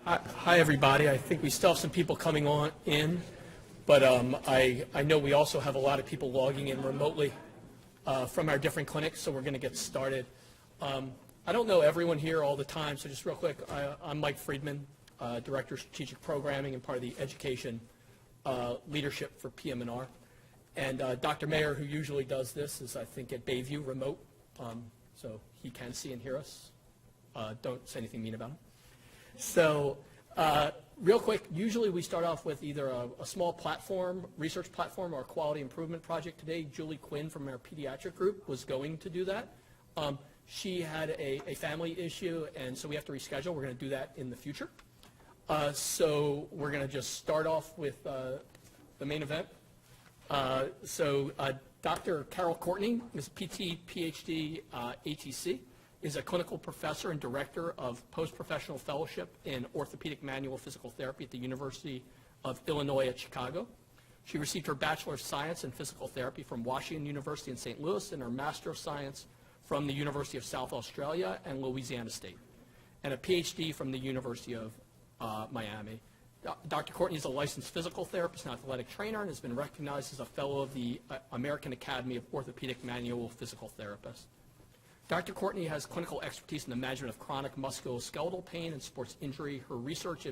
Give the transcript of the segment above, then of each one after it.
Hi, everybody. I think we still have some people coming on in, but I know we also have a lot of people logging in remotely from our different clinics, so we're going to get started. I don't know everyone here all the time, so just real quick, I'm Mike Friedman, Director of Strategic Programming and part of the Education Leadership for PM&R. And Dr. Mayer, who usually does this, is I think at Bayview remote, so he can see and hear us. Don't say anything mean about him. So real quick, usually we start off with either a small platform, research platform, or a quality improvement project. Today, Julie Quinn from our pediatric group was going to do that. She had a family issue, and so we have to reschedule. We're going to do that in the future. So we're going to just start off with the main event. Dr. Carol Courtney is a PT, PhD, ATC, is a clinical professor and director of post-professional fellowship in orthopedic manual physical therapy at the University of Illinois at Chicago. She received her Bachelor of Science in Physical Therapy from Washington University in St. Louis and her Master of Science from the University of South Australia and Louisiana State, and a PhD from the University of Miami. Dr. Courtney is a licensed physical therapist and athletic trainer and has been recognized as a fellow of the American Academy of Orthopedic Manual Physical Therapists. Dr. Courtney has clinical expertise in the management of chronic musculoskeletal pain and sports injury. Her research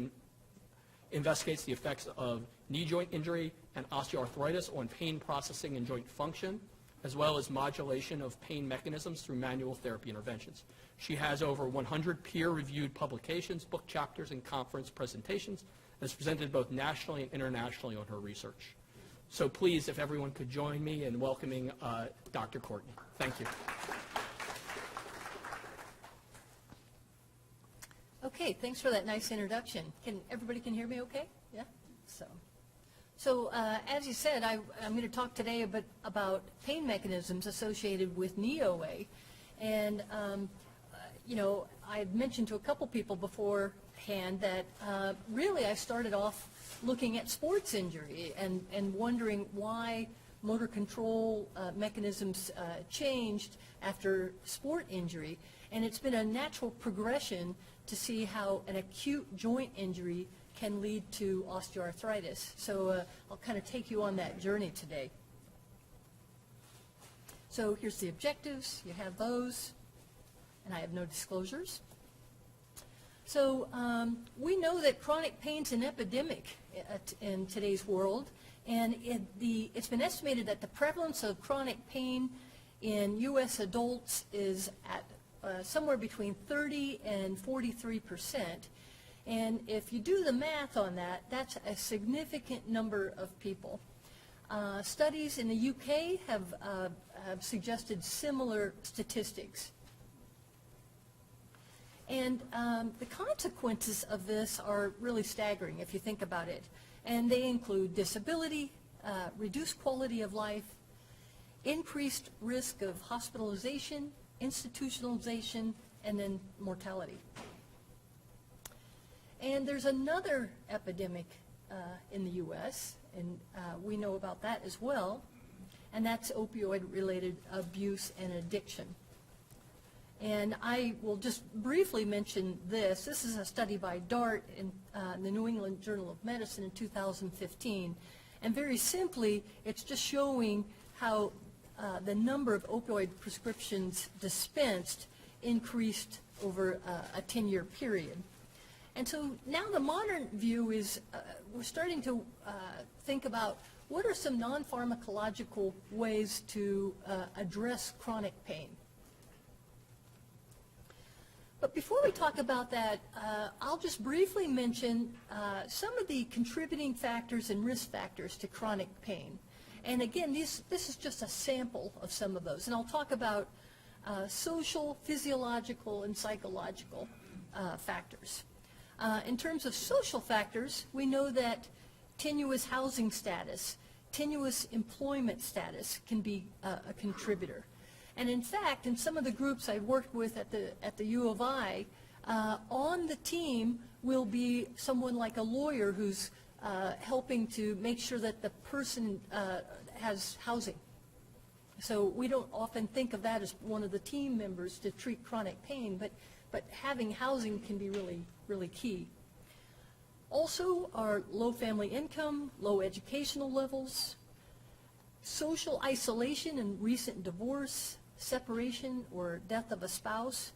investigates the effects of knee joint injury and osteoarthritis on pain processing and joint function, as well as modulation of pain mechanisms through manual therapy interventions. She has over 100 peer-reviewed publications, book chapters, and conference presentations, and has presented both nationally and internationally on her research. So please, if everyone could join me in welcoming Dr. Courtney. Thank you. Okay, thanks for that nice introduction. Everybody can hear me okay? Yeah? So as you said, I'm going to talk today about pain mechanisms associated with knee OA. And, I had mentioned to a couple people beforehand that really I started off looking at sports injury and wondering why motor control mechanisms changed after sport injury. And it's been a natural progression to see how an acute joint injury can lead to osteoarthritis. So I'll kind of take you on that journey today. So here's the objectives. You have those, and I have no disclosures. So we know that chronic pain's an epidemic in today's world, and it's been estimated that the prevalence of chronic pain in U.S. adults is at somewhere between 30 and 43%. And if you do the math on that, that's a significant number of people. Studies in the UK have suggested similar statistics. And the consequences of this are really staggering if you think about it. And they include disability, reduced quality of life, increased risk of hospitalization, institutionalization, and then mortality. And there's another epidemic in the U.S., and we know about that as well, and that's opioid-related abuse and addiction. And I will just briefly mention this. This is a study by DART in the New England Journal of Medicine in 2015. And very simply, it's just showing how the number of opioid prescriptions dispensed increased over a 10-year period. And so now the modern view is we're starting to think about what are some non-pharmacological ways to address chronic pain. But before we talk about that, I'll just briefly mention some of the contributing factors and risk factors to chronic pain. And again, this is just a sample of some of those. And I'll talk about social, physiological, and psychological factors. In terms of social factors, we know that tenuous housing status, tenuous employment status can be a contributor. And in fact, in some of the groups I've worked with at the U of I, on the team will be someone like a lawyer who's helping to make sure that the person has housing. So we don't often think of that as one of the team members to treat chronic pain, but having housing can be really, really key. Also are low family income, low educational levels, social isolation and recent divorce, separation or death of a spouse.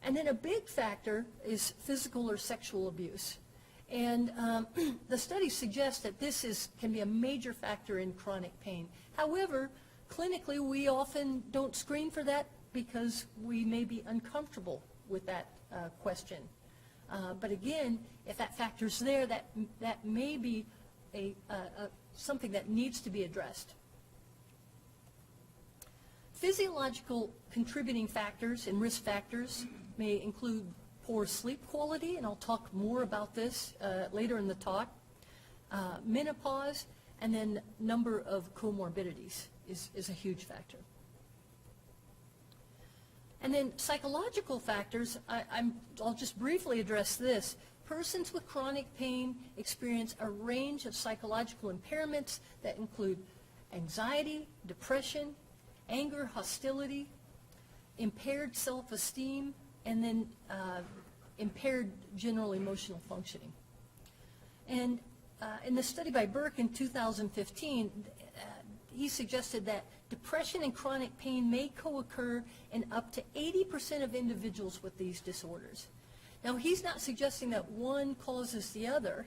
And then a big factor is physical or sexual abuse. And the studies suggest that this can be a major factor in chronic pain. However, clinically, we often don't screen for that because we may be uncomfortable with that question. But again, if that factor's there, that may be something that needs to be addressed. Physiological contributing factors and risk factors may include poor sleep quality, and I'll talk more about this later in the talk, menopause, and then number of comorbidities is a huge factor. And then psychological factors, I'll just briefly address this. Persons with chronic pain experience a range of psychological impairments that include anxiety, depression, anger, hostility, impaired self-esteem, and then impaired general emotional functioning. And in the study by Burke in 2015, he suggested that depression and chronic pain may co-occur in up to 80% of individuals with these disorders. Now, he's not suggesting that one causes the other,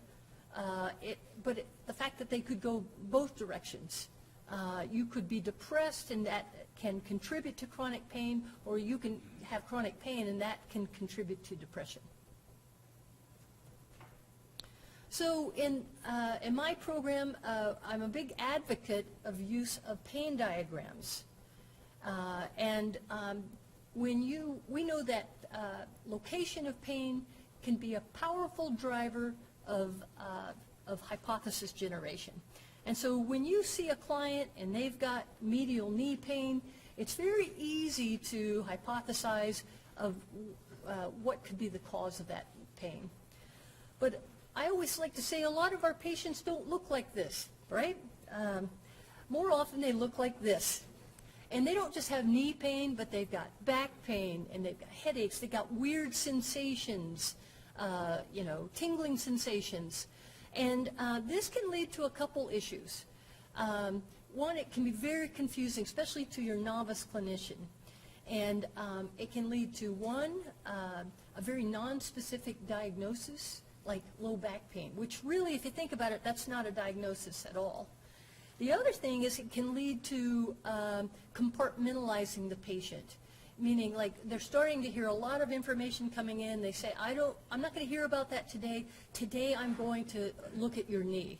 but the fact that they could go both directions. You could be depressed and that can contribute to chronic pain, or you can have chronic pain and that can contribute to depression. So in my program, I'm a big advocate of use of pain diagrams. We know that location of pain can be a powerful driver of hypothesis generation. And so when you see a client and they've got medial knee pain, it's very easy to hypothesize of what could be the cause of that pain. But I always like to say a lot of our patients don't look like this, right? More often they look like this. And they don't just have knee pain, but they've got back pain, and they've got headaches, they've got weird sensations, tingling sensations. And this can lead to a couple issues. One, it can be very confusing, especially to your novice clinician. And it can lead to, one, a very non-specific diagnosis, like low back pain, which really, if you think about it, that's not a diagnosis at all. The other thing is it can lead to compartmentalizing the patient, meaning like they're starting to hear a lot of information coming in. They say, I'm not going to hear about that today. Today I'm going to look at your knee.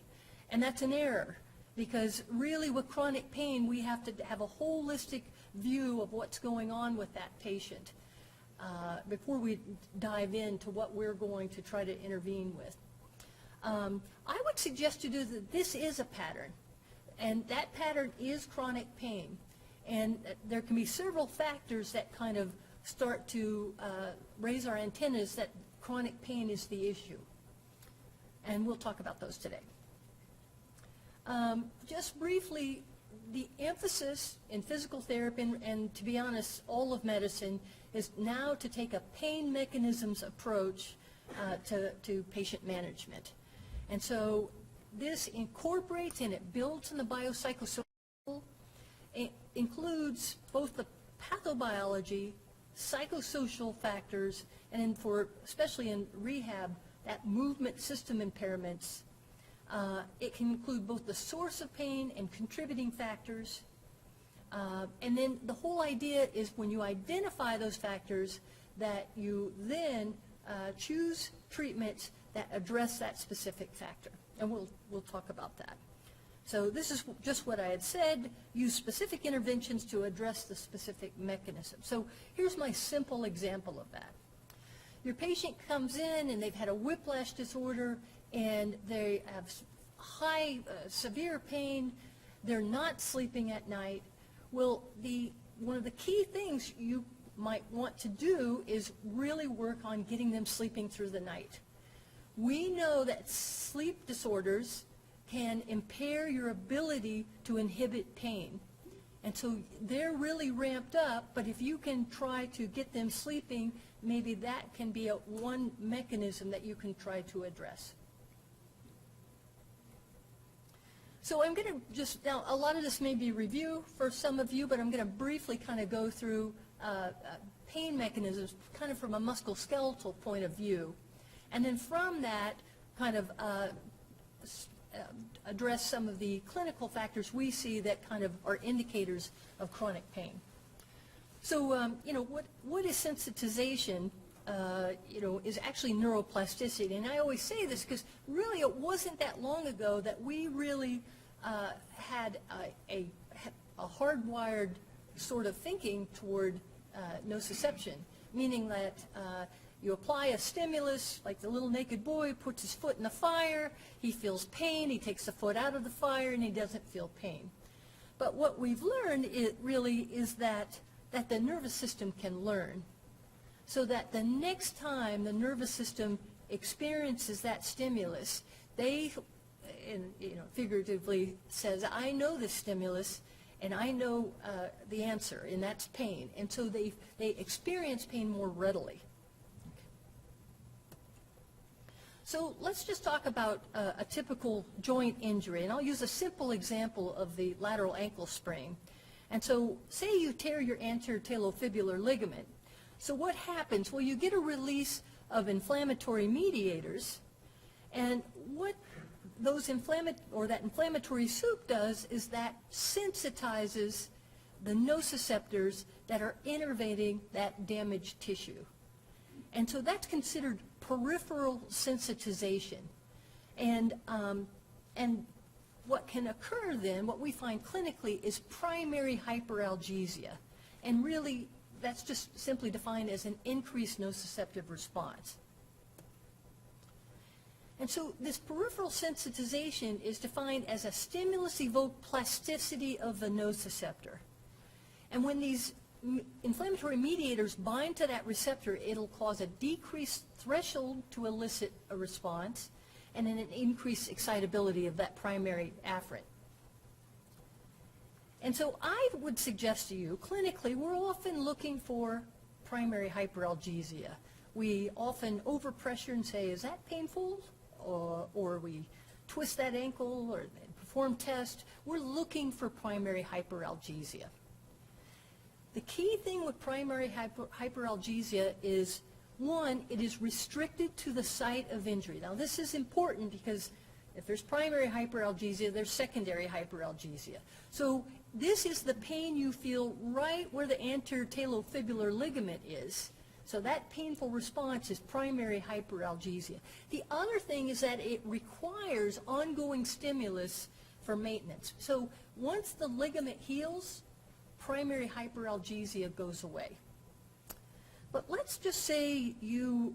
And that's an error, because really with chronic pain, we have to have a holistic view of what's going on with that patient before we dive into what we're going to try to intervene with. I would suggest you do that. This is a pattern, and that pattern is chronic pain. And there can be several factors that kind of start to raise our antennas that chronic pain is the issue. And we'll talk about those today. Just briefly, the emphasis in physical therapy, and to be honest, all of medicine, is now to take a pain mechanisms approach to patient management. And so this incorporates and it builds in the biopsychosocial. It includes both the pathobiology, psychosocial factors, and then especially in rehab, that movement system impairments. It can include both the source of pain and contributing factors. And then the whole idea is when you identify those factors that you then choose treatments that address that specific factor. And we'll talk about that. So this is just what I had said, use specific interventions to address the specific mechanism. So here's my simple example of that. Your patient comes in and they've had a whiplash disorder and they have high, severe pain, they're not sleeping at night. Well, one of the key things you might want to do is really work on getting them sleeping through the night. We know that sleep disorders can impair your ability to inhibit pain. And so they're really ramped up, but if you can try to get them sleeping, maybe that can be one mechanism that you can try to address. So I'm going to just, now a lot of this may be review for some of you, but I'm going to briefly kind of go through pain mechanisms kind of from a musculoskeletal point of view. And then from that, kind of address some of the clinical factors we see that kind of are indicators of chronic pain. So, what is sensitization? Is actually neuroplasticity. And I always say this because really it wasn't that long ago that we really had a hardwired sort of thinking toward nociception, meaning that you apply a stimulus, like the little naked boy puts his foot in the fire, he feels pain, he takes the foot out of the fire, and he doesn't feel pain. But what we've learned really is that the nervous system can learn, so that the next time the nervous system experiences that stimulus, they, figuratively says, I know this stimulus, and I know the answer, and that's pain. And so they experience pain more readily. So let's just talk about a typical joint injury, and I'll use a simple example of the lateral ankle sprain. And so say you tear your anterior talofibular ligament. So what happens? Well, you get a release of inflammatory mediators, and what those that inflammatory soup does is that sensitizes the nociceptors that are innervating that damaged tissue. And so that's considered peripheral sensitization. And what can occur then, what we find clinically, is primary hyperalgesia. And really, that's just simply defined as an increased nociceptive response. And so this peripheral sensitization is defined as a stimulus-evoked plasticity of the nociceptor. And when these inflammatory mediators bind to that receptor, it'll cause a decreased threshold to elicit a response, and then an increased excitability of that primary afferent. And so I would suggest to you, clinically, we're often looking for primary hyperalgesia. We often overpressure and say, is that painful? Or we twist that ankle or perform tests. We're looking for primary hyperalgesia. The key thing with primary hyperalgesia is, one, it is restricted to the site of injury. Now, this is important because if there's primary hyperalgesia, there's secondary hyperalgesia. So this is the pain you feel right where the anterior talofibular ligament is. So that painful response is primary hyperalgesia. The other thing is that it requires ongoing stimulus for maintenance. So once the ligament heals, primary hyperalgesia goes away. But let's just say you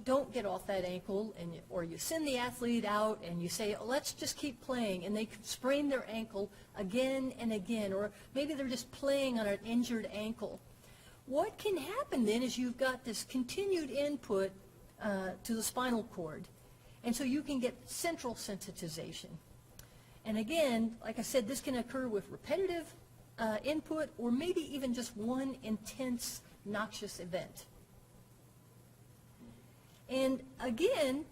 don't get off that ankle, or you send the athlete out and you say, oh, let's just keep playing, and they sprain their ankle again and again, or maybe they're just playing on an injured ankle. What can happen then is you've got this continued input to the spinal cord, and so you can get central sensitization. And again, like I said, this can occur with repetitive input, or maybe even just one intense noxious event. And again,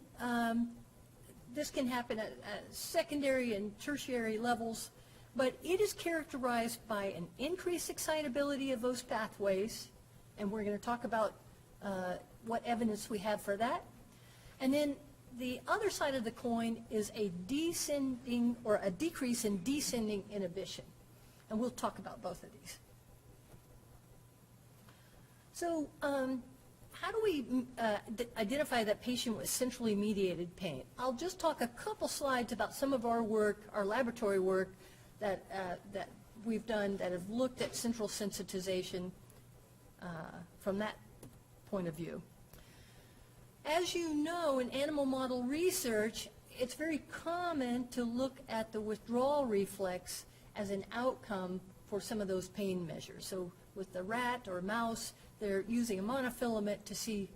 this can happen at secondary and tertiary levels, but it is characterized by an increased excitability of those pathways, and we're going to talk about what evidence we have for that. And then the other side of the coin is a descending or a decrease in descending inhibition, and we'll talk about both of these. So how do we identify that patient with centrally mediated pain? I'll just talk a couple slides about some of our work, our laboratory work, that we've done that have looked at central sensitization from that point of view. As you know, in animal model research, it's very common to look at the withdrawal reflex as an outcome for some of those pain measures. So with the rat or mouse, they're using a monofilament to see,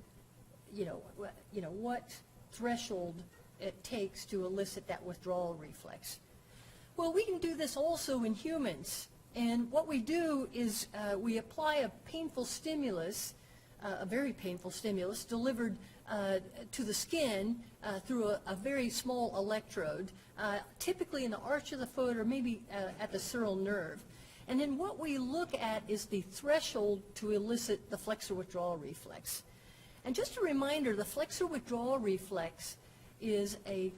what threshold it takes to elicit that withdrawal reflex. Well, we can do this also in humans. And what we do is we apply a painful stimulus, a very painful stimulus, delivered to the skin through a very small electrode, typically in the arch of the foot or maybe at the sural nerve. And then what we look at is the threshold to elicit the flexor withdrawal reflex. And just a reminder, the flexor withdrawal reflex is an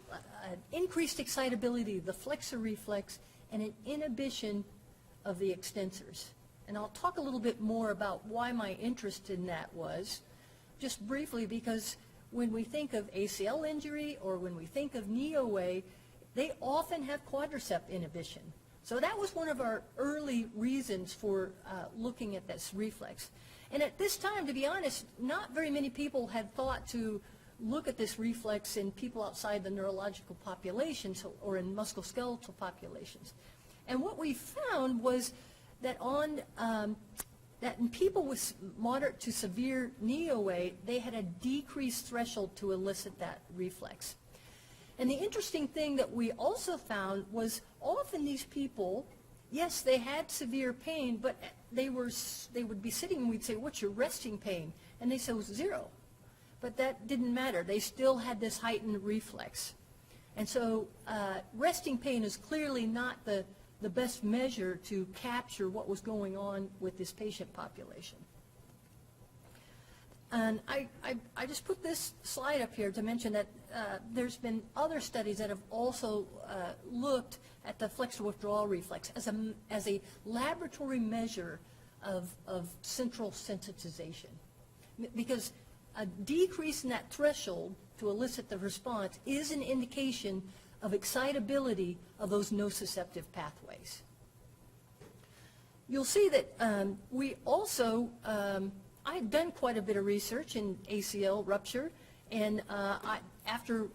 increased excitability of the flexor reflex and an inhibition of the extensors. And I'll talk a little bit more about why my interest in that was, just briefly, because when we think of ACL injury or when we think of knee OA, they often have quadricep inhibition. So that was one of our early reasons for looking at this reflex. And at this time, to be honest, not very many people had thought to look at this reflex in people outside the neurological populations or in musculoskeletal populations. And what we found was that that in people with moderate to severe knee OA, they had a decreased threshold to elicit that reflex. And the interesting thing that we also found was often these people, yes, they had severe pain, but they would be sitting and we'd say, "What's your resting pain?" And they said it was 0. But that didn't matter. They still had this heightened reflex. And so resting pain is clearly not the best measure to capture what was going on with this patient population. And I just put this slide up here to mention that there's been other studies that have also looked at the flexor withdrawal reflex as a laboratory measure of central sensitization. Because a decrease in that threshold to elicit the response is an indication of excitability of those nociceptive pathways. You'll see that we also, I had done quite a bit of research in ACL rupture, and after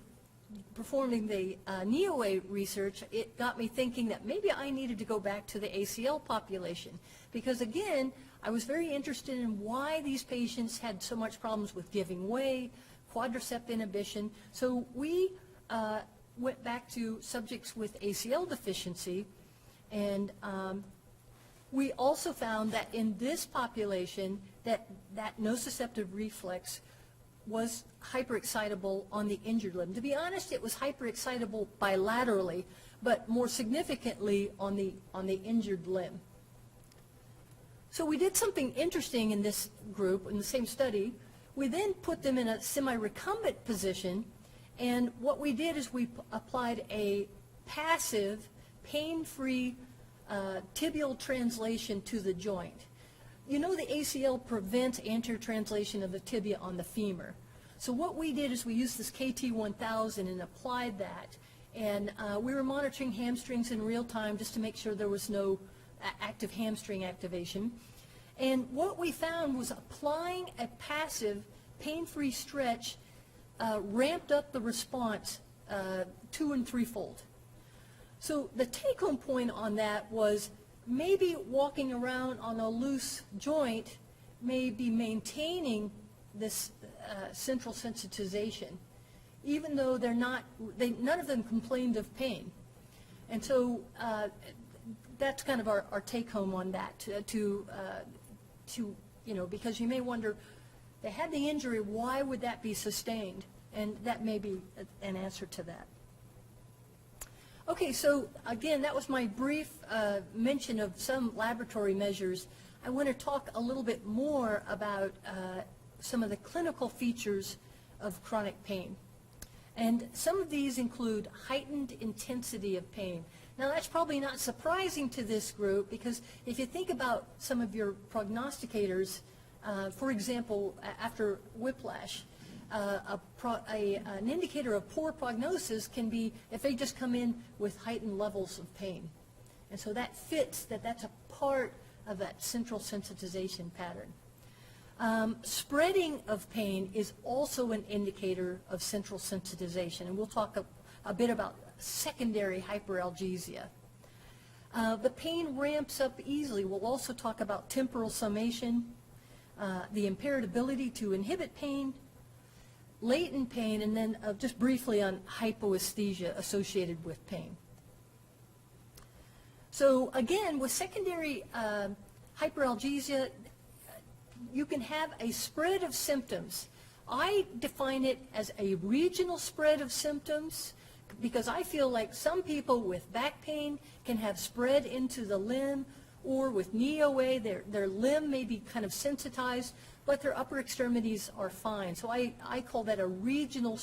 performing the knee OA research, it got me thinking that maybe I needed to go back to the ACL population, because again, I was very interested in why these patients had so much problems with giving way, quadricep inhibition. So we went back to subjects with ACL deficiency, and we also found that in this population that nociceptive reflex was hyperexcitable on the injured limb. To be honest, it was hyperexcitable bilaterally, but more significantly on the injured limb. So we did something interesting in this group, in the same study. We then put them in a semi-recumbent position, and what we did is we applied a passive, pain-free tibial translation to the joint. You know the ACL prevents anterior translation of the tibia on the femur. So what we did is we used this KT1000 and applied that, and we were monitoring hamstrings in real time just to make sure there was no active hamstring activation. And what we found was applying a passive, pain-free stretch ramped up the response 2- and 3-fold. So the take-home point on that was maybe walking around on a loose joint may be maintaining this central sensitization, even though none of them complained of pain. And so that's kind of our take-home on that, because you may wonder, they had the injury, why would that be sustained? And that may be an answer to that. Okay, so again, that was my brief mention of some laboratory measures. I want to talk a little bit more about some of the clinical features of chronic pain. And some of these include heightened intensity of pain. Now that's probably not surprising to this group, because if you think about some of your prognosticators, for example, after whiplash, an indicator of poor prognosis can be if they just come in with heightened levels of pain. And so that fits, that's a part of that central sensitization pattern. Spreading of pain is also an indicator of central sensitization, and we'll talk a bit about secondary hyperalgesia. The pain ramps up easily. We'll also talk about temporal summation, the impaired ability to inhibit pain, latent pain, and then just briefly on hypoesthesia associated with pain. So again, with secondary hyperalgesia, you can have a spread of symptoms. I define it as a regional spread of symptoms because I feel like some people with back pain can have spread into the limb, or with knee OA, their limb may be kind of sensitized, but their upper extremities are fine. So I call that a regional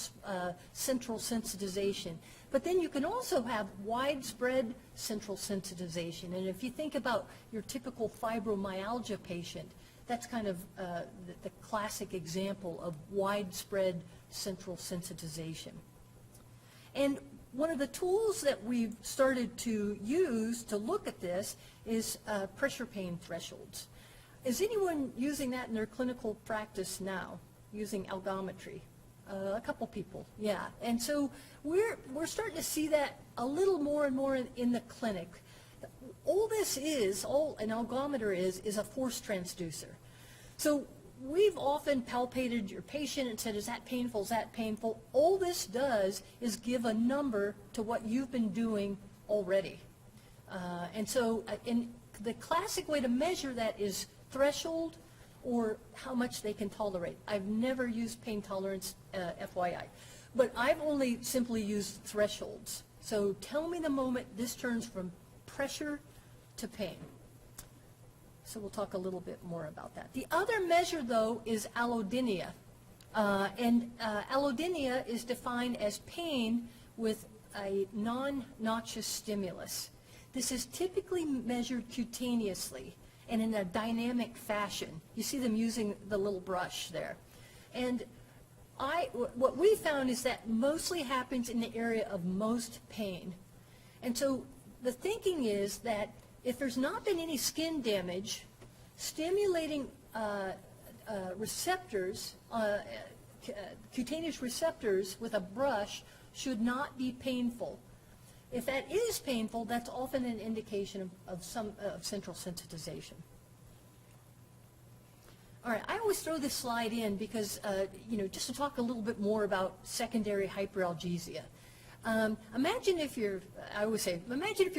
central sensitization. But then you can also have widespread central sensitization. And if you think about your typical fibromyalgia patient, that's kind of the classic example of widespread central sensitization. And one of the tools that we've started to use to look at this is pressure pain thresholds. Is anyone using that in their clinical practice now, using algometry? A couple people, yeah. And so we're starting to see that a little more and more in the clinic. All an algometer is a force transducer. So we've often palpated your patient and said, is that painful, is that painful? All this does is give a number to what you've been doing already. And so the classic way to measure that is threshold or how much they can tolerate. I've never used pain tolerance, FYI. But I've only simply used thresholds. So tell me the moment this turns from pressure to pain. So we'll talk a little bit more about that. The other measure, though, is allodynia. Allodynia is defined as pain with a non-noxious stimulus. This is typically measured cutaneously and in a dynamic fashion. You see them using the little brush there. And what we found is that mostly happens in the area of most pain. And so the thinking is that if there's not been any skin damage, stimulating receptors, cutaneous receptors with a brush should not be painful. If that is painful, that's often an indication of central sensitization. All right, I always throw this slide in because, just to talk a little bit more about secondary hyperalgesia. Imagine if you're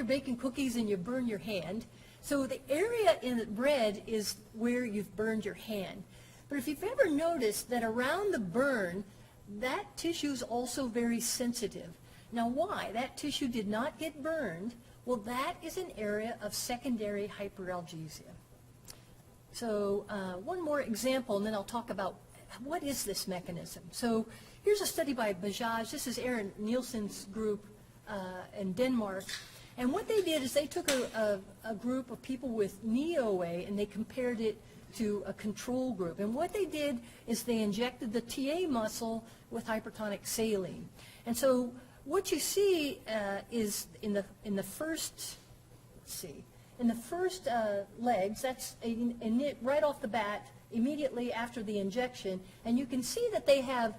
baking cookies and you burn your hand. So the area in the red is where you've burned your hand. But if you've ever noticed that around the burn, that tissue is also very sensitive. Now why? That tissue did not get burned. Well, that is an area of secondary hyperalgesia. So one more example, and then I'll talk about what is this mechanism. So here's a study by Bajaj. This is Aaron Nielsen's group in Denmark. And what they did is they took a group of people with knee OA and they compared it to a control group. And what they did is they injected the TA muscle with hypertonic saline. And so what you see is in the first, legs, that's right off the bat, immediately after the injection, and you can see that they have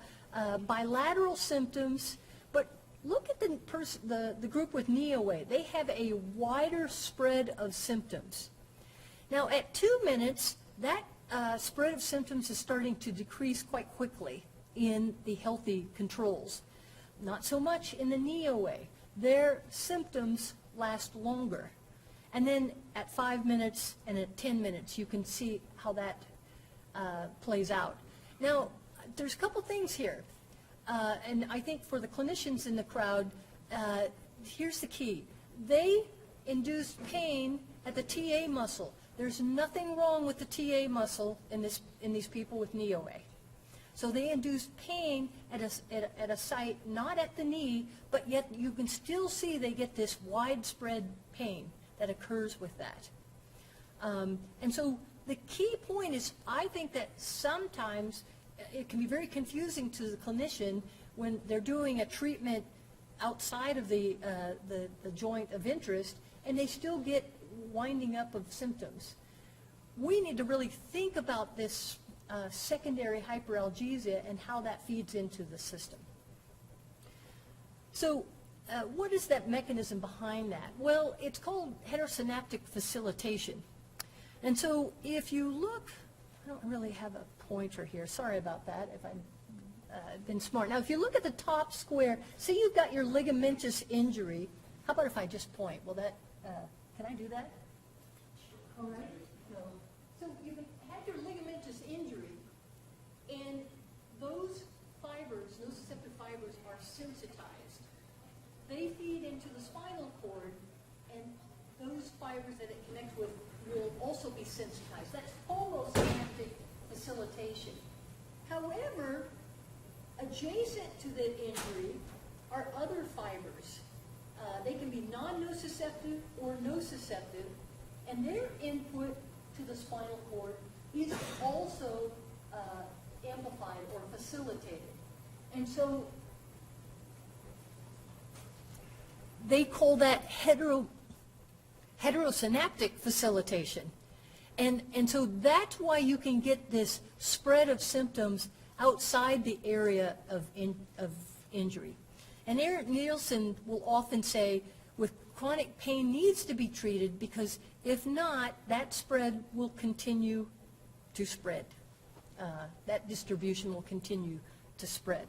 bilateral symptoms, but look at the group with knee OA. They have a wider spread of symptoms. Now at 2 minutes, that spread of symptoms is starting to decrease quite quickly in the healthy controls. Not so much in the knee OA. Their symptoms last longer. And then at 5 minutes and at 10 minutes, you can see how that plays out. Now, there's a couple things here. And I think for the clinicians in the crowd, here's the key. They induced pain at the TA muscle. There's nothing wrong with the TA muscle in these people with knee OA. So they induced pain at a site, not at the knee, but yet you can still see they get this widespread pain that occurs with that. And so the key point is, I think that sometimes it can be very confusing to the clinician when they're doing a treatment outside of the joint of interest, and they still get winding up of symptoms. We need to really think about this secondary hyperalgesia and how that feeds into the system. So what is that mechanism behind that? Well, it's called heterosynaptic facilitation. And so if you look, I don't really have a pointer here. Sorry about that if I've been smart. Now, if you look at the top square, see you've got your ligamentous injury. How about if I just point? Will that, can I do that? All right. So you've had your ligamentous injury, and those fibers, nociceptive fibers, are sensitized. They feed into the spinal cord, and those fibers that it connects with will also be sensitized. That's homosynaptic facilitation. However, adjacent to the injury are other fibers. They can be non-nociceptive or nociceptive, and their input to the spinal cord is also amplified or facilitated. And so they call that heterosynaptic facilitation. And so that's why you can get this spread of symptoms outside the area of injury. And Eric Nielsen will often say, with chronic pain needs to be treated, because if not, that spread will continue to spread. That distribution will continue to spread.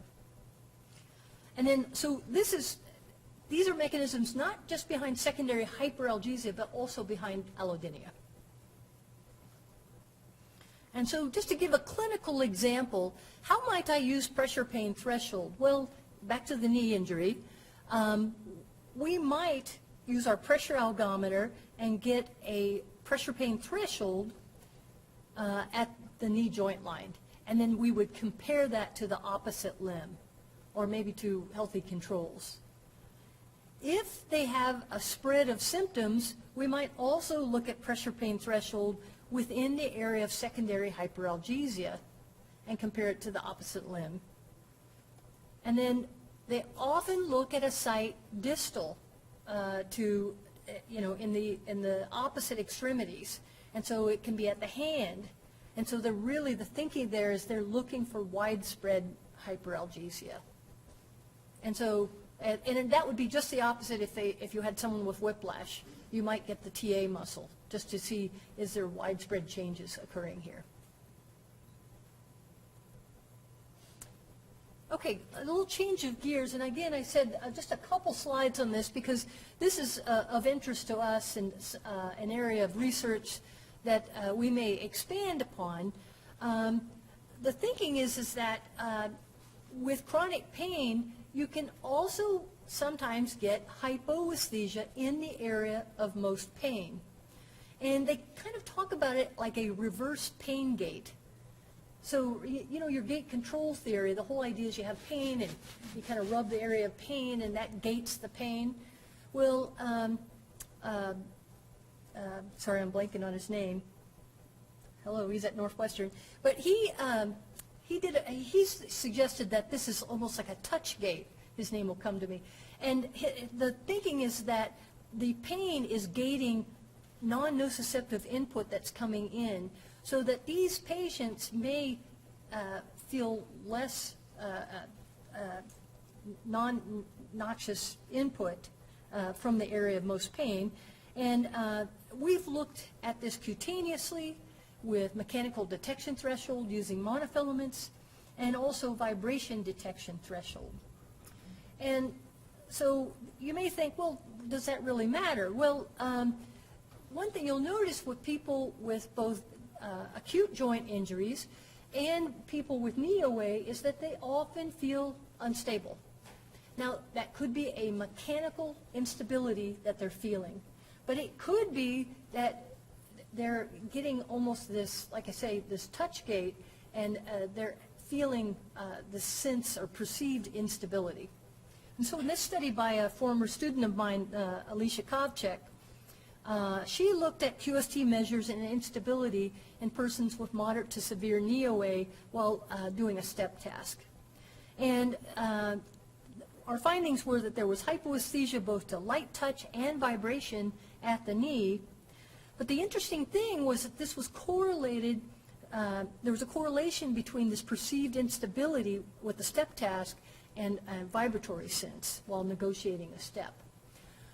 And then, so these are mechanisms not just behind secondary hyperalgesia, but also behind allodynia. And so just to give a clinical example, how might I use pressure pain threshold? Well, back to the knee injury, we might use our pressure algometer and get a pressure pain threshold at the knee joint line. And then we would compare that to the opposite limb, or maybe to healthy controls. If they have a spread of symptoms, we might also look at pressure pain threshold within the area of secondary hyperalgesia and compare it to the opposite limb. And then they often look at a site distal to, in the opposite extremities. And so it can be at the hand. And so the thinking there is they're looking for widespread hyperalgesia. And so, and that would be just the opposite if you had someone with whiplash. You might get the TA muscle just to see, is there widespread changes occurring here. Okay, a little change of gears, and again I said just a couple slides on this because this is of interest to us and an area of research that we may expand upon. The thinking is that with chronic pain, you can also sometimes get hypoesthesia in the area of most pain. And they kind of talk about it like a reverse pain gate. So, your gate control theory, the whole idea is you have pain and you kind of rub the area of pain and that gates the pain. Well, sorry, I'm blanking on his name. Hello, he's at Northwestern. But he suggested that this is almost like a touch gate. His name will come to me. And the thinking is that the pain is gating non-nociceptive input that's coming in, so that these patients may feel less non-noxious input from the area of most pain. And we've looked at this cutaneously with mechanical detection threshold using monofilaments and also vibration detection threshold. And so you may think, well, does that really matter? Well, one thing you'll notice with people with both acute joint injuries and people with knee OA is that they often feel unstable. Now, that could be a mechanical instability that they're feeling, but it could be that they're getting almost this, like I say, this touch gate, and they're feeling the sense or perceived instability. And so in this study by a former student of mine, Alicia Kovcek, she looked at QST measures and instability in persons with moderate to severe knee OA while doing a step task. And our findings were that there was hypoesthesia both to light touch and vibration at the knee. But the interesting thing was that this was correlated, there was a correlation between this perceived instability with the step task and vibratory sense while negotiating a step.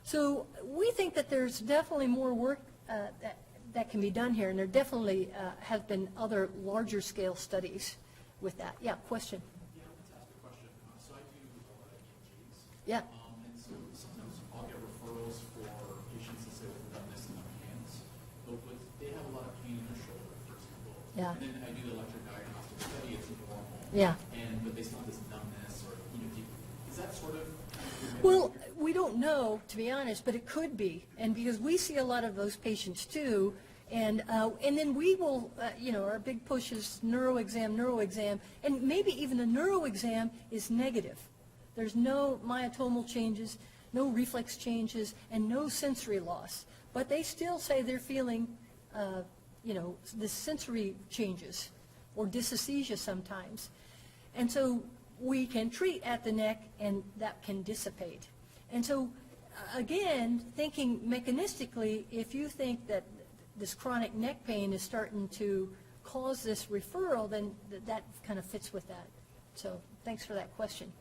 So we think that there's definitely more work that can be done here, and there definitely have been other larger scale studies with that. Yeah, question? Yeah, I'd like to ask a question. So I do a lot of EMGs. Yeah. And so sometimes I'll get referrals for patients that say they've done this in their hands, but they have a lot of pain in their shoulder, for example. Yeah. And then I do the electric diagnostic study, it's normal. Yeah. But they still have this numbness, or is that sort of? Well, we don't know, to be honest, but it could be, and because we see a lot of those patients too, and then we will, our big push is neuro exam, and maybe even the neuro exam is negative. There's no myotomal changes, no reflex changes, and no sensory loss, but they still say they're feeling, the sensory changes or dysesthesia sometimes, and so we can treat at the neck, and that can dissipate. And so, again, thinking mechanistically, if you think that this chronic neck pain is starting to cause this referral, then that kind of fits with that. So, thanks for that question.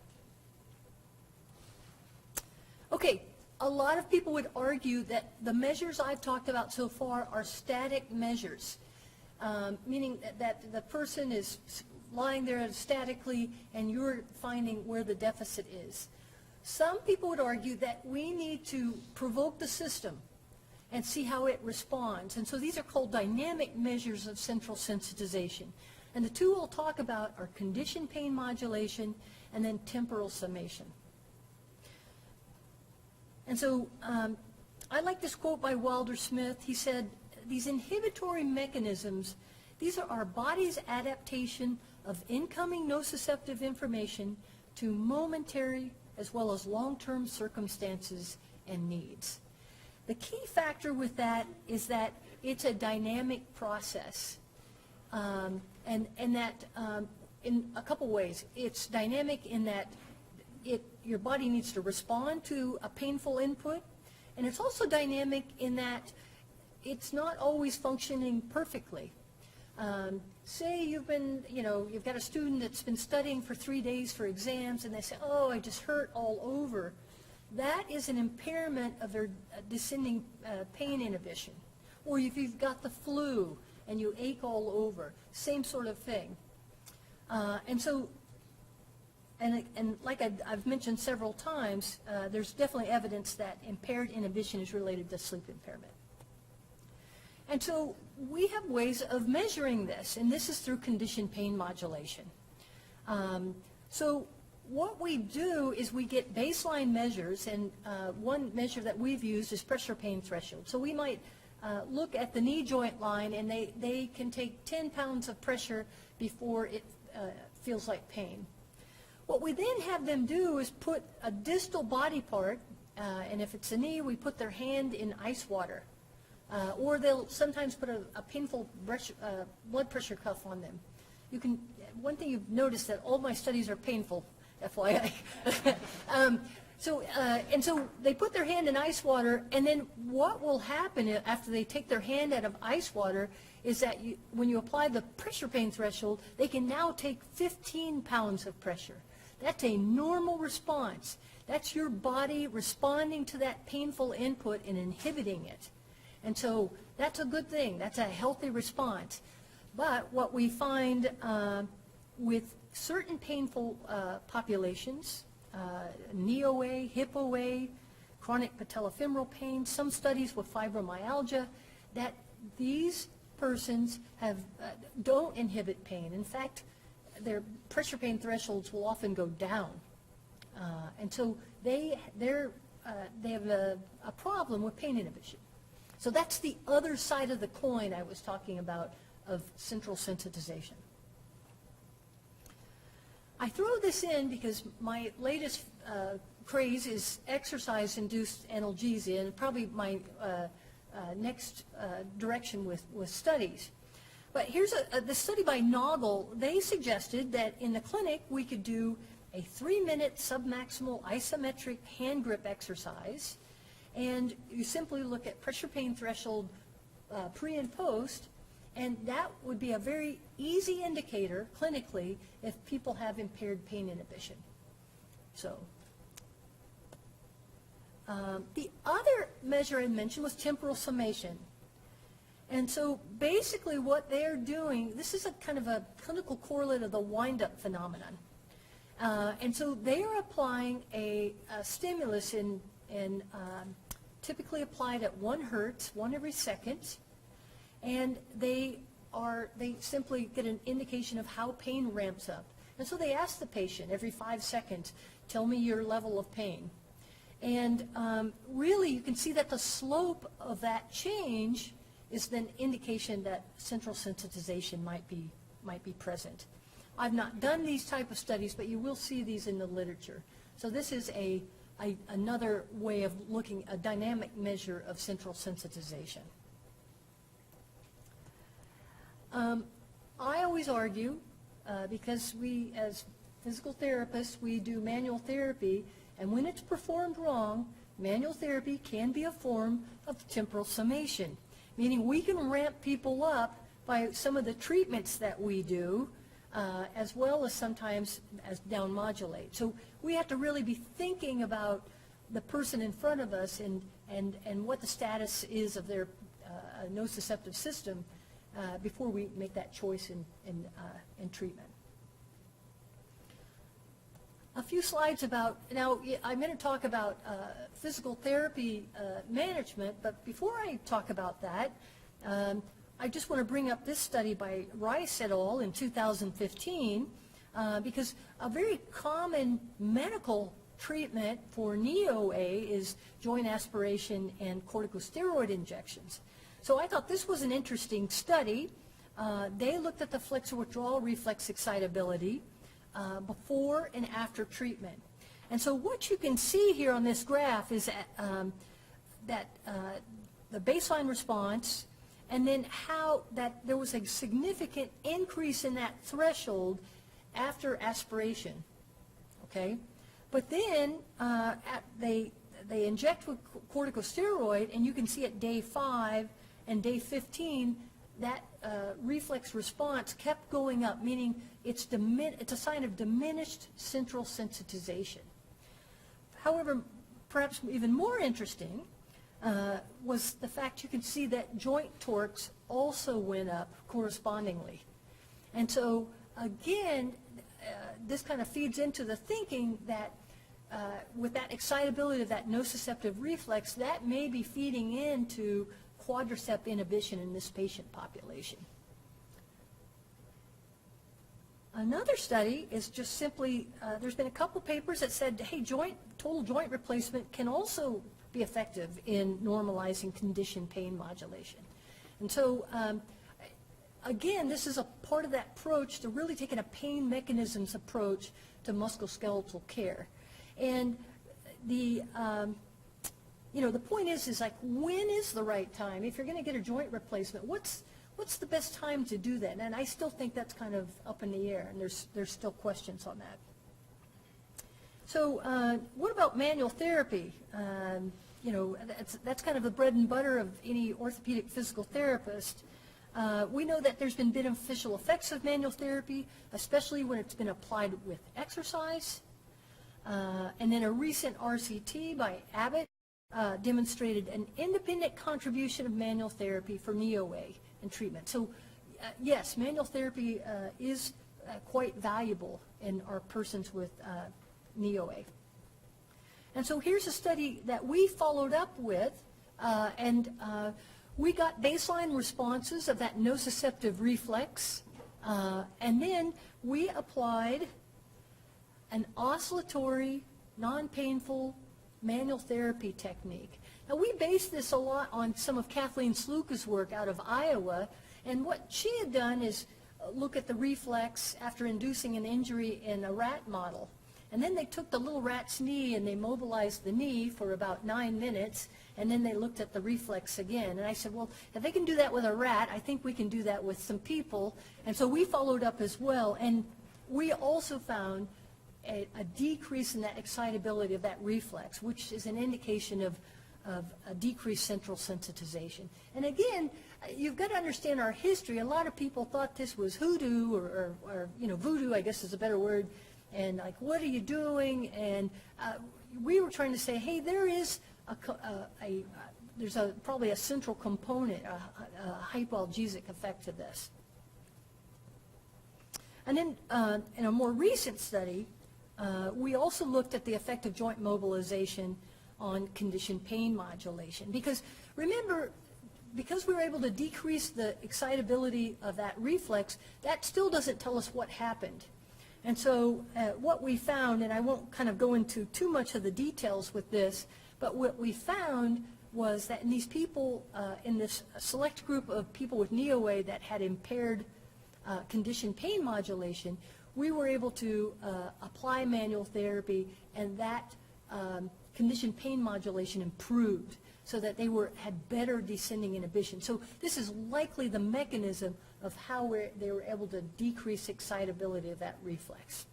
Okay, a lot of people would argue that the measures I've talked about so far are static measures, meaning that the person is lying there statically and you're finding where the deficit is. Some people would argue that we need to provoke the system and see how it responds. And so these are called dynamic measures of central sensitization. And the two we'll talk about are condition pain modulation and then temporal summation. And so I like this quote by Wilder Smith. He said, "These inhibitory mechanisms, these are our body's adaptation of incoming nociceptive information to momentary as well as long-term circumstances and needs." The key factor with that is that it's a dynamic process, and that in a couple ways. It's dynamic in that your body needs to respond to a painful input, and it's also dynamic in that it's not always functioning perfectly. Say you've got a student that's been studying for 3 days for exams, and they say, "Oh, I just hurt all over." That is an impairment of their descending pain inhibition. Or if you've got the flu and you ache all over, same sort of thing. And like I've mentioned several times, there's definitely evidence that impaired inhibition is related to sleep impairment. And so we have ways of measuring this, and this is through condition pain modulation. So what we do is we get baseline measures, and one measure that we've used is pressure pain threshold. So we might look at the knee joint line, and they can take 10 pounds of pressure before it feels like pain. What we then have them do is put a distal body part, and if it's a knee, we put their hand in ice water. Or they'll sometimes put a painful blood pressure cuff on them. One thing you've noticed that all my studies are painful, FYI. So they put their hand in ice water, and then what will happen after they take their hand out of ice water is that when you apply the pressure pain threshold, they can now take 15 pounds of pressure. That's a normal response. That's your body responding to that painful input and inhibiting it. And so that's a good thing. That's a healthy response. But what we find with certain painful populations, knee OA, hip OA, chronic patellofemoral pain, some studies with fibromyalgia, that these persons don't inhibit pain. In fact, their pressure pain thresholds will often go down. And so they have a problem with pain inhibition. So that's the other side of the coin I was talking about of central sensitization. I throw this in because my latest craze is exercise-induced analgesia, and probably my next direction with studies. But here's the study by Noggle. They suggested that in the clinic we could do a 3-minute submaximal isometric hand grip exercise, and you simply look at pressure pain threshold pre and post, and that would be a very easy indicator clinically if people have impaired pain inhibition. So the other measure I mentioned was temporal summation. And so basically what they're doing, this is a kind of a clinical correlate of the wind-up phenomenon. And so they are applying a stimulus in typically applied at 1 hertz, 1 every second, and they simply get an indication of how pain ramps up. And so they asked the patient every 5 seconds, tell me your level of pain. And really, you can see that the slope of that change is an indication that central sensitization might be present. I've not done these type of studies, but you will see these in the literature. So this is another way of looking, a dynamic measure of central sensitization. I always argue, because we as physical therapists, we do manual therapy, and when it's performed wrong, manual therapy can be a form of temporal summation, meaning we can ramp people up by some of the treatments that we do, as well as sometimes as down modulate. So we have to really be thinking about the person in front of us and what the status is of their nociceptive system before we make that choice in treatment. A few slides about, now I'm going to talk about physical therapy management, but before I talk about that, I just want to bring up this study by Rice et al. In 2015, because a very common medical treatment for knee-OA is joint aspiration and corticosteroid injections. So I thought this was an interesting study. They looked at the flexor withdrawal reflex excitability before and after treatment. And so what you can see here on this graph is that the baseline response, and then how that there was a significant increase in that threshold after aspiration, okay? But then they inject with corticosteroid, and you can see at day 5 and day 15, that reflex response kept going up, meaning it's a sign of diminished central sensitization. However, perhaps even more interesting was the fact you can see that joint torques also went up correspondingly. And so, again, this kind of feeds into the thinking that with that excitability of that nociceptive reflex, that may be feeding into quadricep inhibition in this patient population. Another study is just simply, there's been a couple papers that said, hey, total joint replacement can also be effective in normalizing conditioned pain modulation. And so, again, this is a part of that approach to really taking a pain mechanisms approach to musculoskeletal care. And the point is like, when is the right time? If you're going to get a joint replacement, what's the best time to do that? And I still think that's kind of up in the air, and there's still questions on that. So what about manual therapy? That's kind of the bread and butter of any orthopedic physical therapist. We know that there's been beneficial effects of manual therapy, especially when it's been applied with exercise. And then a recent RCT by Abbott demonstrated an independent contribution of manual therapy for knee-OA and treatment. So yes, manual therapy is quite valuable in our persons with knee-OA. And so here's a study that we followed up with, and we got baseline responses of that nociceptive reflex, and then we applied an oscillatory, non-painful manual therapy technique. Now, we based this a lot on some of Kathleen Sluka's work out of Iowa, and what she had done is look at the reflex after inducing an injury in a rat model. And then they took the little rat's knee and they mobilized the knee for about 9 minutes, and then they looked at the reflex again. And I said, well, if they can do that with a rat, I think we can do that with some people. And so we followed up as well, and we also found a decrease in that excitability of that reflex, which is an indication of a decreased central sensitization. And again, you've got to understand our history. A lot of people thought this was hoodoo, or voodoo, I guess is a better word, and like, what are you doing? And we were trying to say, hey, there is probably a central component, a hypoalgesic effect to this. And then in a more recent study, we also looked at the effect of joint mobilization on conditioned pain modulation. Because remember, because we were able to decrease the excitability of that reflex, that still doesn't tell us what happened. And so what we found, and I won't kind of go into too much of the details with this, but what we found was that in these people, in this select group of people with NEOA that had impaired condition pain modulation, we were able to apply manual therapy, and that condition pain modulation improved so that they had better descending inhibition. So this is likely the mechanism of how they were able to decrease excitability of that reflex.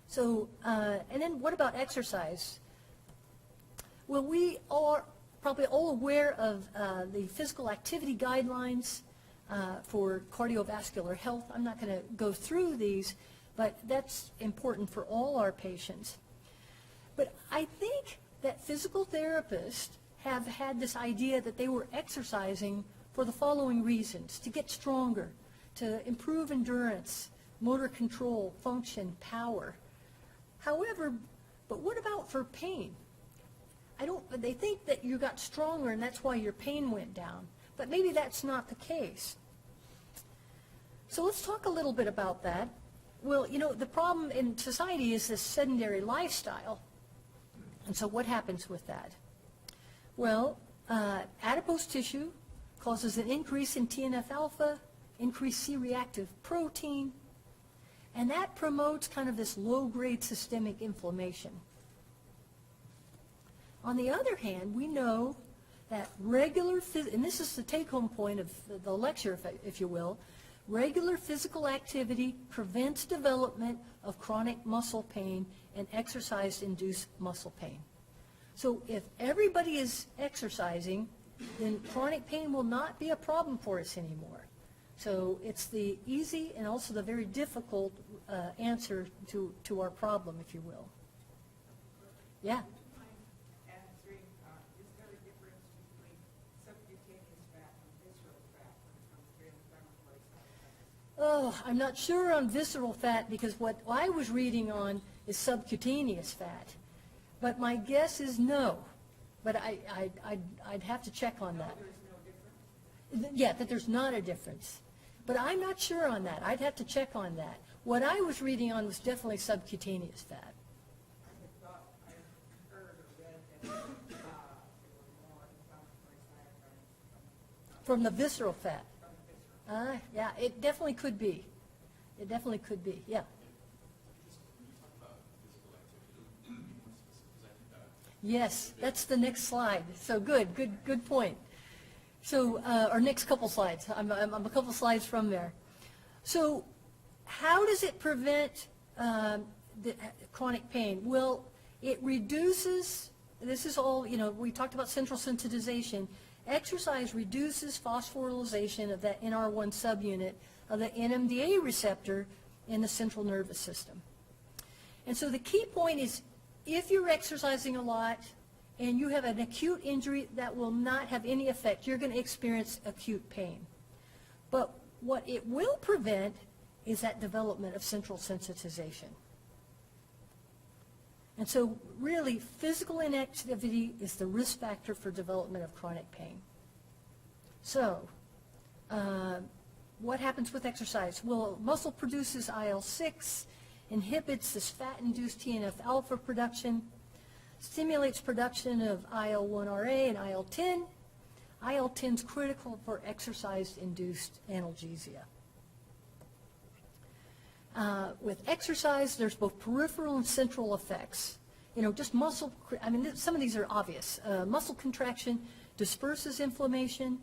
So, and then what about exercise? Well, we are probably all aware of the physical activity guidelines for cardiovascular health. I'm not going to go through these, but that's important for all our patients. But I think that physical therapists have had this idea that they were exercising for the following reasons: to get stronger, to improve endurance, motor control, function, power. However, but what about for pain? They think that you got stronger and that's why your pain went down, but maybe that's not the case. So let's talk a little bit about that. Well, you know, the problem in society is this sedentary lifestyle. And so what happens with that? Well, adipose tissue causes an increase in TNF-alpha, increased C-reactive protein, and that promotes kind of this low-grade systemic inflammation. On the other hand, we know that regular, and this is the take-home point of the lecture, if you will, regular physical activity prevents development of chronic muscle pain and exercise-induced muscle pain. So if everybody is exercising, then chronic pain will not be a problem for us anymore. So it's the easy and also the very difficult answer to our problem, if you will. Yeah? Answering, is there a difference between subcutaneous fat and visceral fat when it comes to inflammatory side effects? Oh, I'm not sure on visceral fat, because what I was reading on is subcutaneous fat. But my guess is no. But I'd have to check on that. There's no difference? Yeah, that there's not a difference. But I'm not sure on that. I'd have to check on that. What I was reading on was definitely subcutaneous fat. I had thought, I heard or read that there were more inflammatory side effects From the visceral fat. from the visceral. Yeah, it definitely could be. It definitely could be, yeah. Yes, that's the next slide. So good point. So, our next couple slides. I'm a couple slides from there. So, how does it prevent the chronic pain? Well, it reduces, this is all, you know, we talked about central sensitization. Exercise reduces phosphorylation of that NR1 subunit of the NMDA receptor in the central nervous system. And so the key point is, if you're exercising a lot and you have an acute injury, that will not have any effect. You're going to experience acute pain. But what it will prevent is that development of central sensitization. And so really, physical inactivity is the risk factor for development of chronic pain. So, what happens with exercise? Well, muscle produces IL-6, inhibits this fat-induced TNF-alpha production, stimulates production of IL-1RA and IL-10. IL-10 is critical for exercise-induced analgesia. With exercise, there's both peripheral and central effects. You know, just muscle, I mean, some of these are obvious. Muscle contraction disperses inflammation,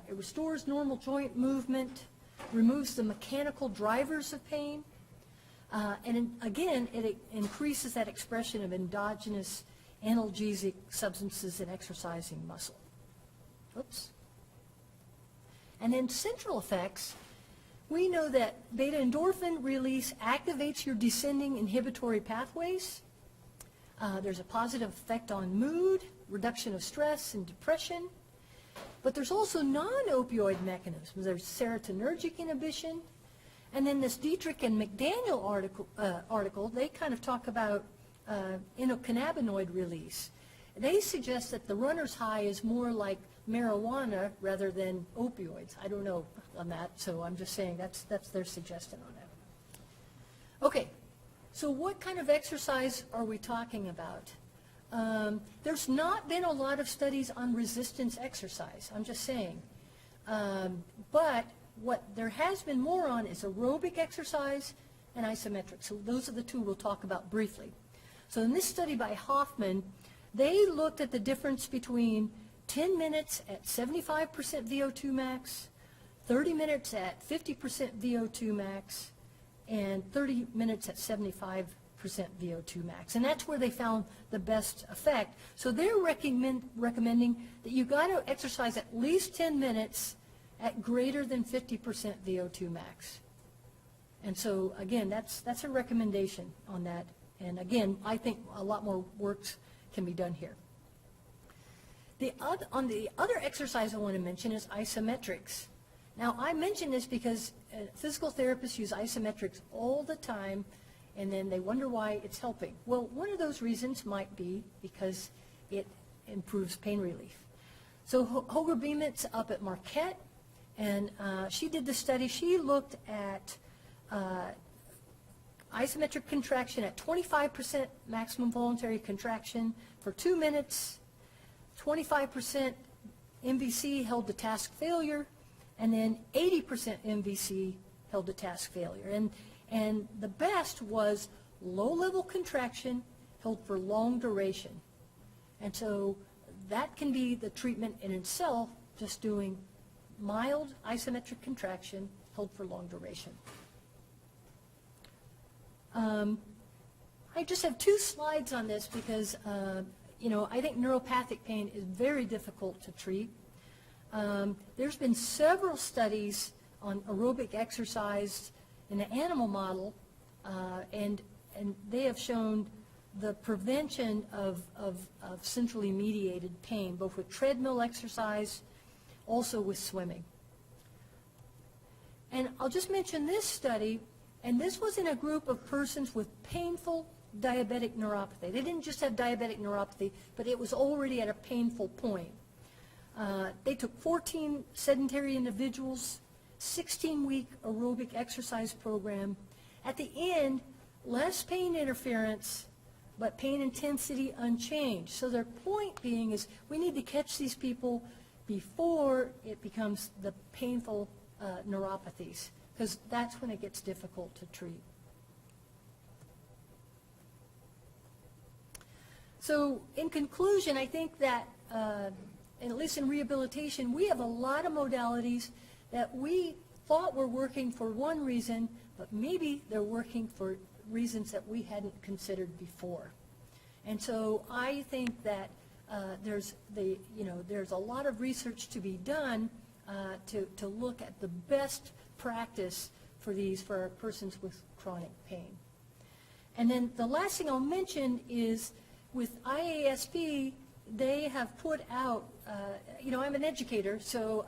it restores normal joint movement, removes the mechanical drivers of pain, and again, it increases that expression of endogenous analgesic substances in exercising muscle. Oops. And then central effects, we know that beta endorphin release activates your descending inhibitory pathways. There's a positive effect on mood, reduction of stress and depression. But there's also non-opioid mechanisms. There's serotonergic inhibition. And then this Dietrich and McDaniel article, they kind of talk about endocannabinoid release. They suggest that the runner's high is more like marijuana rather than opioids. I don't know on that, so I'm just saying that's their suggestion on that. Okay, so what kind of exercise are we talking about? There's not been a lot of studies on resistance exercise, I'm just saying. But what there has been more on is aerobic exercise and isometric. So those are the two we'll talk about briefly. So in this study by Hoffman, they looked at the difference between 10 minutes at 75% VO2 max, 30 minutes at 50% VO2 max, and 30 minutes at 75% VO2 max. And that's where they found the best effect. So they're recommending that you got to exercise at least 10 minutes at greater than 50% VO2 max. And so, again, that's a recommendation on that. And again, I think a lot more work can be done here. On the other exercise I want to mention is isometrics. Now, I mention this because physical therapists use isometrics all the time, and then they wonder why it's helping. Well, one of those reasons might be because it improves pain relief. So Holger Beemit's up at Marquette, and she did the study. She looked at isometric contraction at 25% maximum voluntary contraction for 2 minutes, 25% MVC held to task failure, and then 80% MVC held to task failure. And the best was low-level contraction held for long duration. And so that can be the treatment in itself, just doing mild isometric contraction held for long duration. I just have 2 slides on this because, I think neuropathic pain is very difficult to treat. There's been several studies on aerobic exercise in an animal model, and they have shown the prevention of centrally mediated pain, both with treadmill exercise, also with swimming. And I'll just mention this study, and this was in a group of persons with painful diabetic neuropathy. They didn't just have diabetic neuropathy, but it was already at a painful point. They took 14 sedentary individuals, 16-week aerobic exercise program. At the end, less pain interference, but pain intensity unchanged. So their point being is we need to catch these people before it becomes the painful neuropathies, because that's when it gets difficult to treat. So in conclusion, I think that, and at least in rehabilitation, we have a lot of modalities that we thought were working for one reason, but maybe they're working for reasons that we hadn't considered before. And so I think that there's a lot of research to be done to look at the best practice for persons with chronic pain. And then the last thing I'll mention is with IASP, they have put out, I'm an educator, so,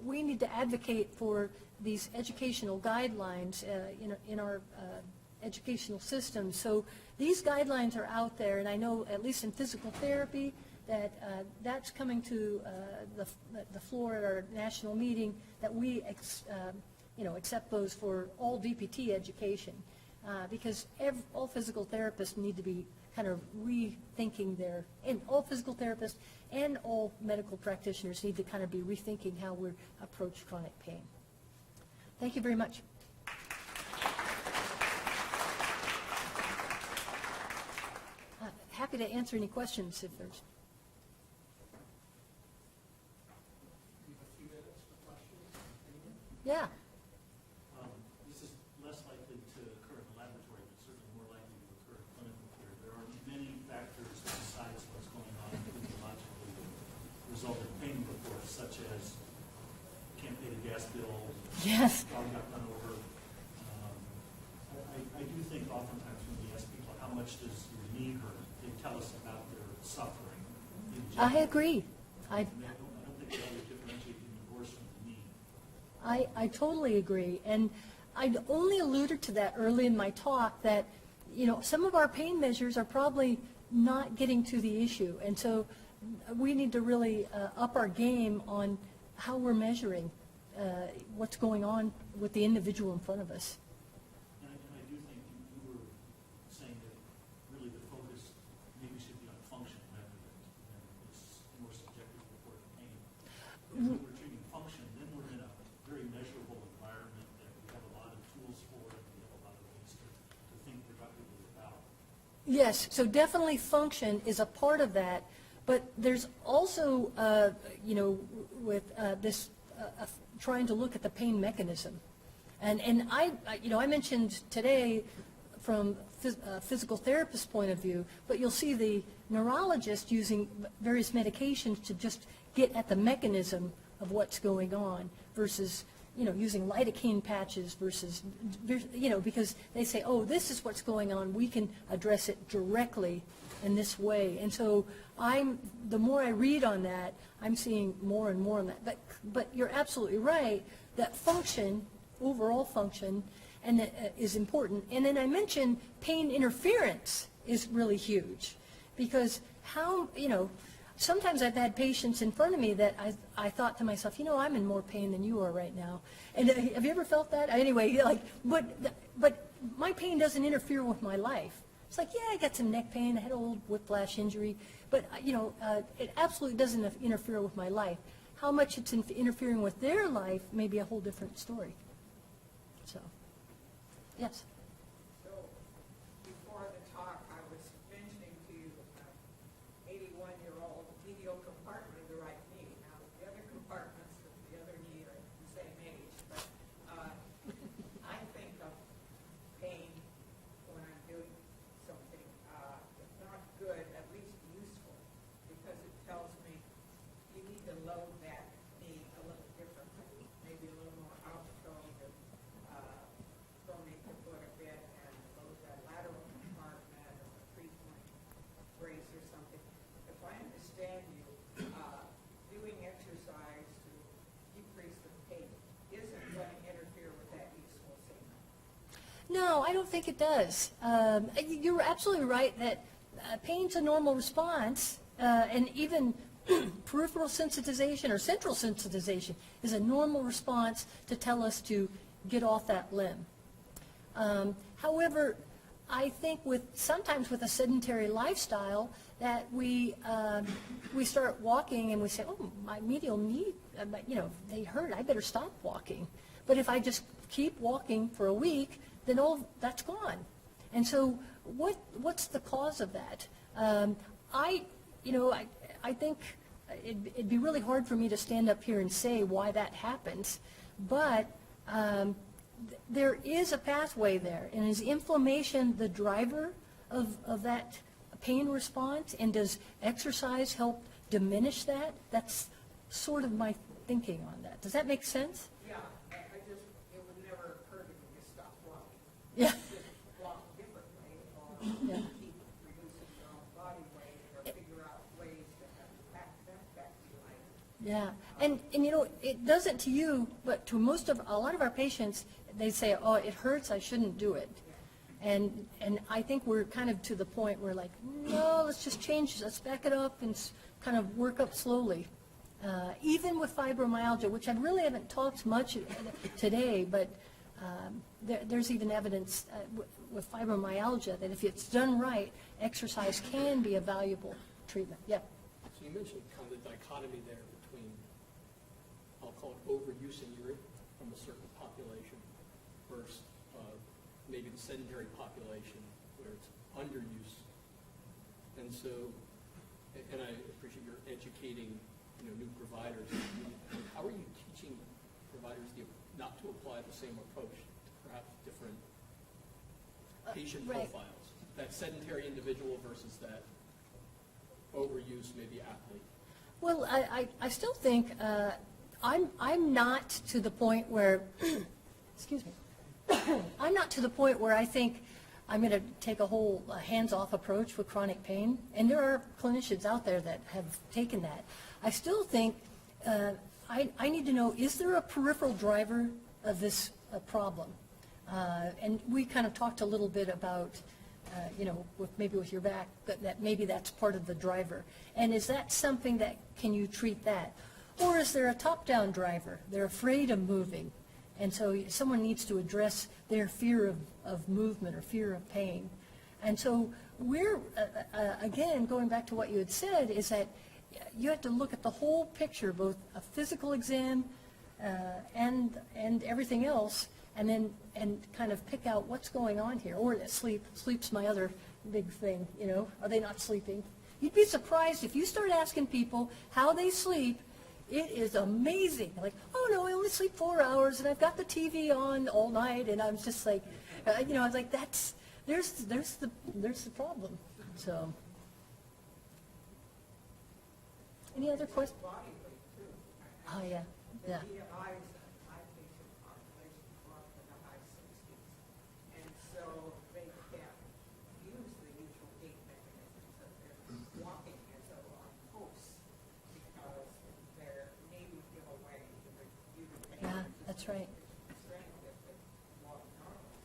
we need to advocate for these educational guidelines in our educational system. So these guidelines are out there, and I know at least in physical therapy that that's coming to the floor at our national meeting, that we accept those for all DPT education, because all physical therapists need to be kind of rethinking and all physical therapists and all medical practitioners need to kind of be rethinking how we approach chronic pain. Thank you very much. Happy to answer any questions if there's. Yeah. This is less likely to occur in the laboratory, but certainly more likely to occur in clinical care. There are many factors besides what's going on physiologically that result in pain reports, such as can't pay the gas bill, Yes. dog got run over. I do think oftentimes when we ask people how much does your knee hurt, they tell us about their suffering. in general. I agree. And I don't think they always differentiate the divorce from the knee. I totally agree. And I only alluded to that early in my talk that, some of our pain measures are probably not getting to the issue. And so we need to really up our game on how we're measuring what's going on with the individual in front of us. And I do think you were saying that really the focus maybe should be on function rather than this more subjective report of pain. Because when we're treating function, then we're in a very measurable environment that we have a lot of tools for and we have a lot of things to think productively about. Yes, so definitely function is a part of that, but there's also, with this trying to look at the pain mechanism. And I mentioned today from a physical therapist point of view, but you'll see the neurologist using various medications to just get at the mechanism of what's going on versus, using lidocaine patches versus, because they say, oh, this is what's going on, we can address it directly in this way. And so the more I read on that, I'm seeing more and more on that. But you're absolutely right, that function, overall function, and that is important. And then I mentioned pain interference is really huge, because sometimes I've had patients in front of me that I thought to myself, I'm in more pain than you are right now. And have you ever felt that? Anyway, but my pain doesn't interfere with my life. It's like, yeah, I got some neck pain, I had an old whiplash injury, but, it absolutely doesn't interfere with my life. How much it's interfering with their life may be a whole different story. So, yes. So, before the talk, I was mentioning to you, 81-year-old medial compartment of the right knee. Now, the other compartments of the other knee are the same age, but I think of pain when I'm doing something, if not good, at least useful, because it tells me you need to load that knee a little differently, maybe a little more outgoing, pronate the foot a bit and load that lateral compartment or a three-point brace or something. If I understand you, doing exercise to decrease the pain isn't going to interfere with that useful signal. No, I don't think it does. You're absolutely right that pain's a normal response, and even peripheral sensitization or central sensitization is a normal response to tell us to get off that limb. However, I think sometimes with a sedentary lifestyle that we start walking and we say, oh, my medial knee, they hurt, I better stop walking. But if I just keep walking for a week, then all that's gone. And so what's the cause of that? I think it'd be really hard for me to stand up here and say why that happens, but there is a pathway there. And is inflammation the driver of that pain response? And does exercise help diminish that? That's sort of my thinking on that. Does that make sense? Yeah, it would never occur to me to stop walking. Yeah. Just walk differently or Yeah. keep reducing your own body weight or figure out ways to have that back to life. Yeah, and it doesn't to you, but to a lot of our patients, they say, oh, it hurts, I shouldn't do it. And I think we're kind of to the point where like, no, let's just change, let's back it up and kind of work up slowly. Even with fibromyalgia, which I really haven't talked much today, but there's even evidence with fibromyalgia that if it's done right, exercise can be a valuable treatment. Yeah. So you mentioned kind of the dichotomy there between, I'll call it overuse injury from a certain population versus maybe the sedentary population where it's underuse. And so, and I appreciate your educating, new providers. How are you teaching providers not to apply the same approach to perhaps different patient right. profiles? That sedentary individual versus that overuse, maybe athlete. Well, I still think I'm not to the point where, excuse me, I'm not to the point where I think I'm going to take a whole hands-off approach with chronic pain, and there are clinicians out there that have taken that. I still think I need to know, is there a peripheral driver of this problem? And we kind of talked a little bit about maybe with your back, that maybe that's part of the driver. And is that something that, can you treat that? Or is there a top-down driver? They're afraid of moving. And so someone needs to address their fear of movement or fear of pain. And so we're, again, going back to what you had said, is that you have to look at the whole picture, both a physical exam and everything else, and kind of pick out what's going on here. Or sleep. Sleep's my other big thing, Are they not sleeping? You'd be surprised if you start asking people how they sleep. It is amazing. Like, oh no, I only sleep 4 hours, and I've got the TV on all night, and I'm just like, I was like, there's the problem. So, any other questions? Body weight too. Oh yeah, yeah. The BMIs in my patient population are in the high 60s. And so they can't use the usual gait mechanisms that they're walking as though on posts because their knee would give away to the uterine. Yeah, that's right. Strength if they walk normally.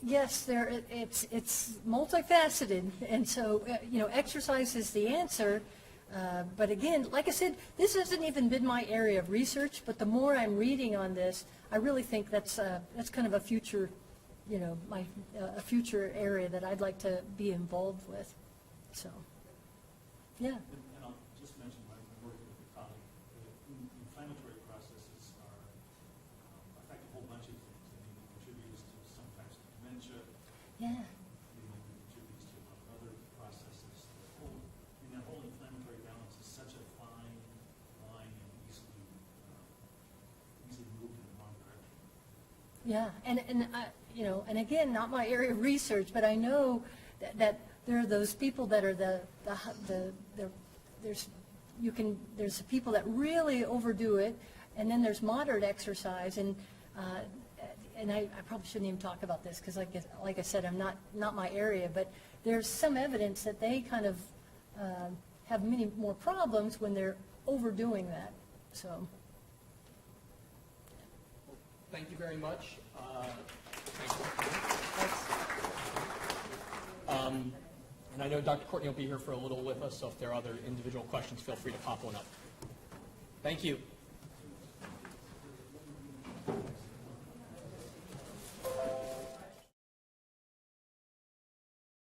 Yes, it's multifaceted, and so exercise is the answer. But again, like I said, this hasn't even been my area of research. But the more I'm reading on this, I really think that's kind of a future, a future area that I'd like to be involved with. So, yeah. And I'll just mention, I'm working with a colleague, the inflammatory processes affect a whole bunch of things. I mean, it contributes to some types of dementia, Yeah. it contributes to a lot of other processes. That whole inflammatory balance is such a fine line and easily moved in the wrong direction. Yeah, and again, not my area of research, but I know that there are those people that are there's the people that really overdo it, and then there's moderate exercise, and I probably shouldn't even talk about this because, like I said, I'm not my area, but there's some evidence that they kind of have many more problems when they're overdoing that. So. Thank you very much. And I know Dr. Courtney will be here for a little with us, so if there are other individual questions, feel free to pop one up. Thank you.